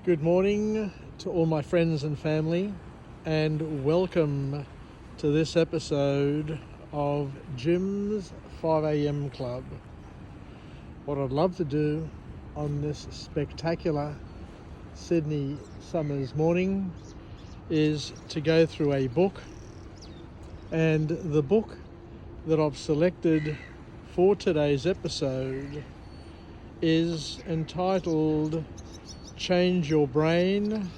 Good morning to all my friends and family, and welcome to this episode of Jim's 5am Club. What I'd love to do on this spectacular Sydney summer's morning is to go through a book, and the book that I've selected for today's episode is entitled Change Your Brain,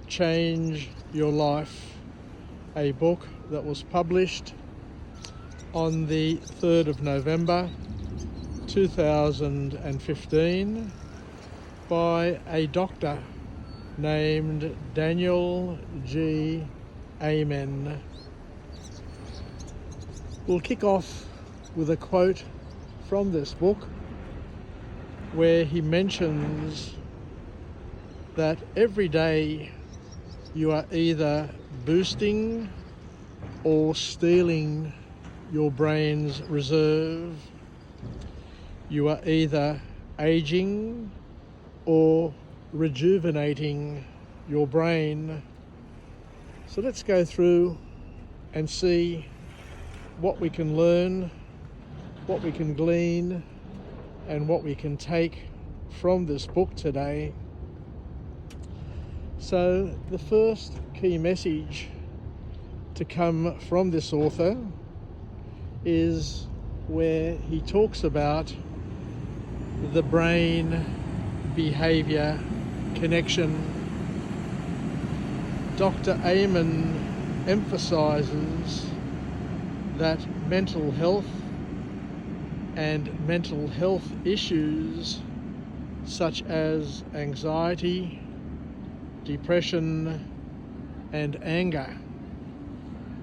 Change Your Life, a book that was published on the 3rd of November 2015 by a doctor named Daniel G. Amen. We'll kick off with a quote from this book where he mentions that every day you are either boosting or stealing your brain's reserve. You are either aging or rejuvenating your brain. So let's go through and see what we can learn, what we can glean, and what we can take from this book today. So the first key message to come from this author is where he talks about the brain behavior connection. Dr. Amen emphasizes that mental health and mental health issues such as anxiety, depression, and anger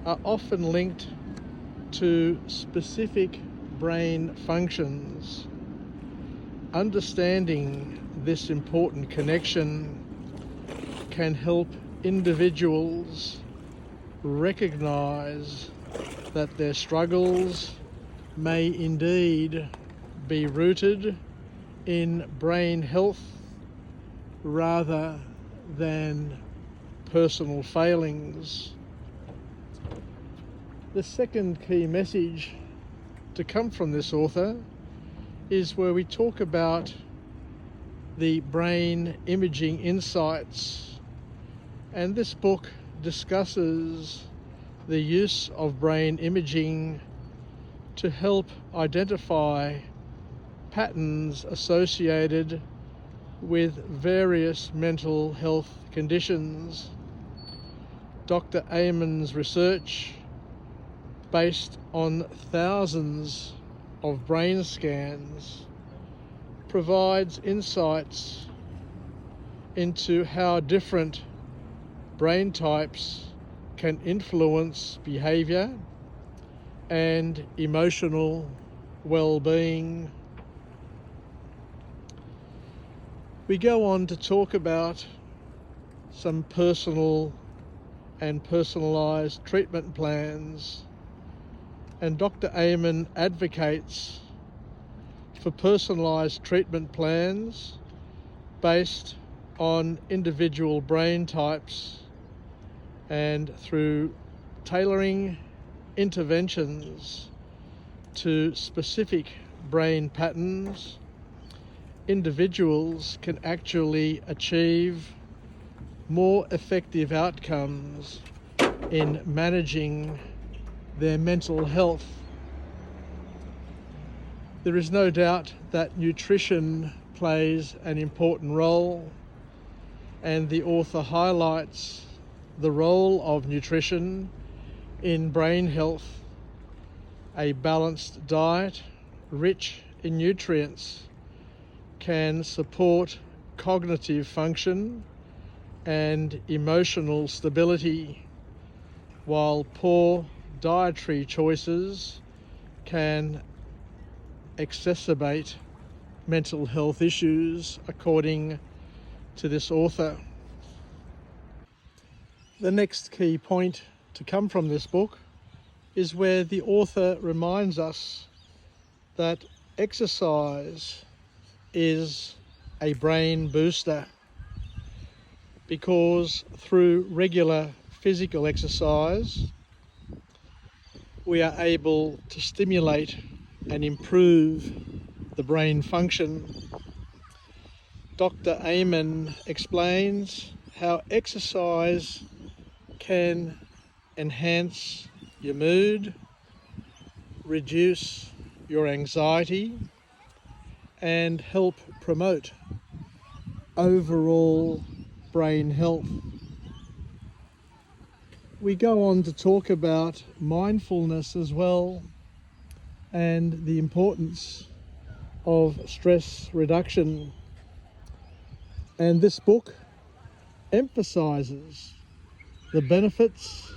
are often linked to specific brain functions. Understanding this important connection can help individuals recognize that their struggles may indeed be rooted in brain health rather than personal failings. The second key message to come from this author is where we talk about the brain imaging insights, and this book discusses the use of brain imaging to help identify patterns associated with various mental health conditions. Dr. Amen's research, based on thousands of brain scans, provides insights into how different brain types can influence behavior and emotional well-being. We go on to talk about some personal and personalized treatment plans, and Dr. Amen advocates for personalized treatment plans based on individual brain types and through tailoring interventions to specific brain patterns. Individuals can actually achieve more effective outcomes in managing their mental health. There is no doubt that nutrition plays an important role, and the author highlights the role of nutrition in brain health. A balanced diet, rich in nutrients, can support cognitive function and emotional stability, while poor dietary choices can exacerbate mental health issues, according to this author. The next key point to come from this book is where the author reminds us that exercise is a brain booster. because through regular physical exercise, we are able to stimulate and improve the brain function. Dr. Amen explains how exercise can enhance your mood, reduce your anxiety, and help promote overall brain health. We go on to talk about mindfulness as well and the importance of stress reduction. And this book emphasizes the benefits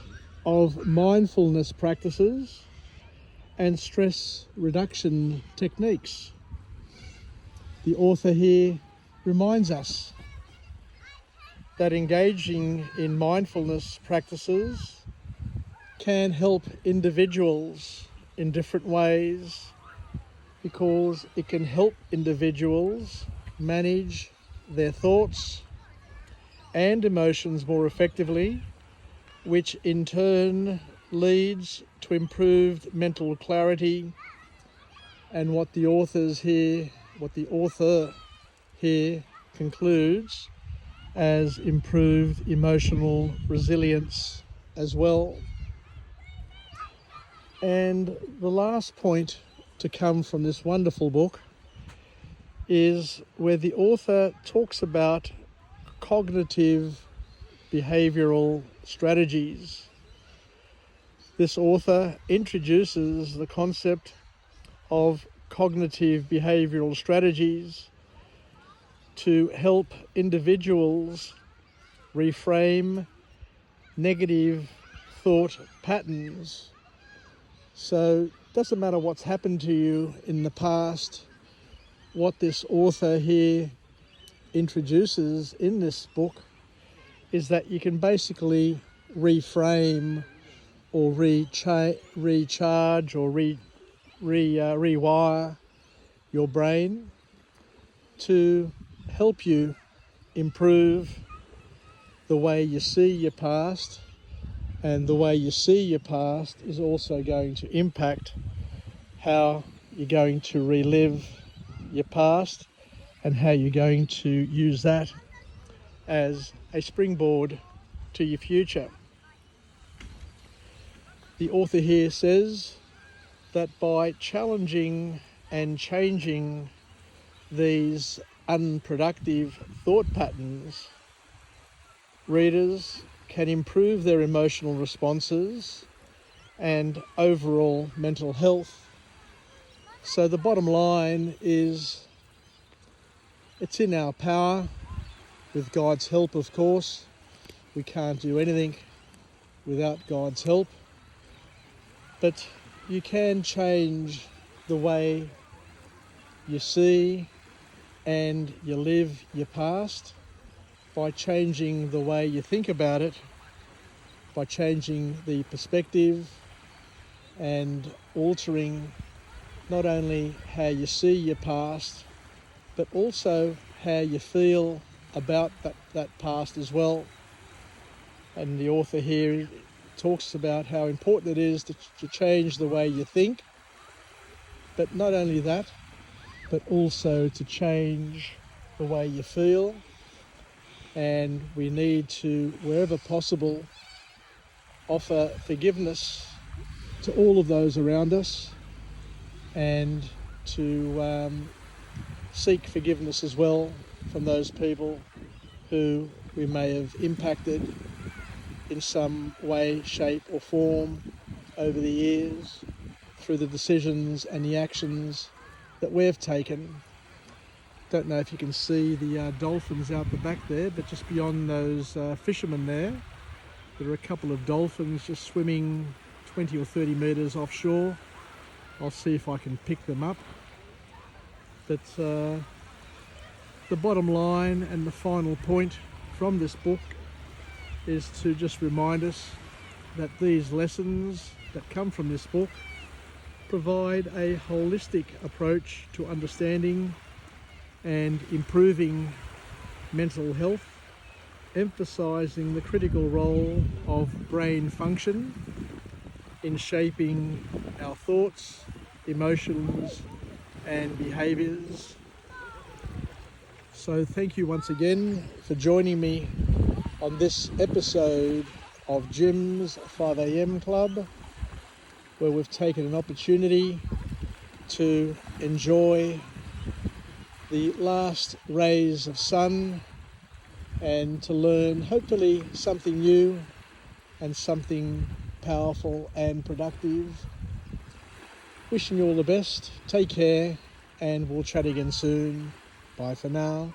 of mindfulness practices and stress reduction techniques. The author here reminds us that engaging in mindfulness practices can help individuals in different ways, because it can help individuals manage their thoughts and emotions more effectively, which in turn leads to improved mental clarity and what the author here concludes as improved emotional resilience as well. And the last point to come from this wonderful book is where the author talks about cognitive behavioral strategies. This author introduces the concept of cognitive behavioral strategies to help individuals reframe negative thought patterns. So it doesn't matter what's happened to you in the past, what this author here introduces in this book is that you can basically reframe or recharge or rewire your brain to help you improve the way you see your past, and the way you see your past is also going to impact how you're going to relive your past and how you're going to use that as a springboard to your future. The author here says that by challenging and changing these unproductive thought patterns, readers can improve their emotional responses and overall mental health. So the bottom line is, it's in our power, with God's help, of course. We can't do anything without God's help. But you can change the way you see and you live your past by changing the way you think about it, by changing the perspective and altering not only how you see your past, but also how you feel about that past as well. And the author here talks about how important it is to change the way you think, but not only that, but also to change the way you feel. And we need to, wherever possible, offer forgiveness to all of those around us, and to seek forgiveness as well from those people who we may have impacted in some way, shape or form over the years through the decisions and the actions that we've taken. Don't know if you can see the dolphins out the back there, but just beyond those fishermen there are a couple of dolphins just swimming 20 or 30 metres offshore. I'll see if I can pick them up. But the bottom line and the final point from this book is to just remind us that these lessons that come from this book provide a holistic approach to understanding and improving mental health, emphasising the critical role of brain function in shaping our thoughts, emotions and behaviours. So thank you once again for joining me on this episode of Jim's 5am Club, where we've taken an opportunity to enjoy the last rays of sun and to learn hopefully something new and something powerful and productive. Wishing you all the best, take care, and we'll chat again soon. Bye for now.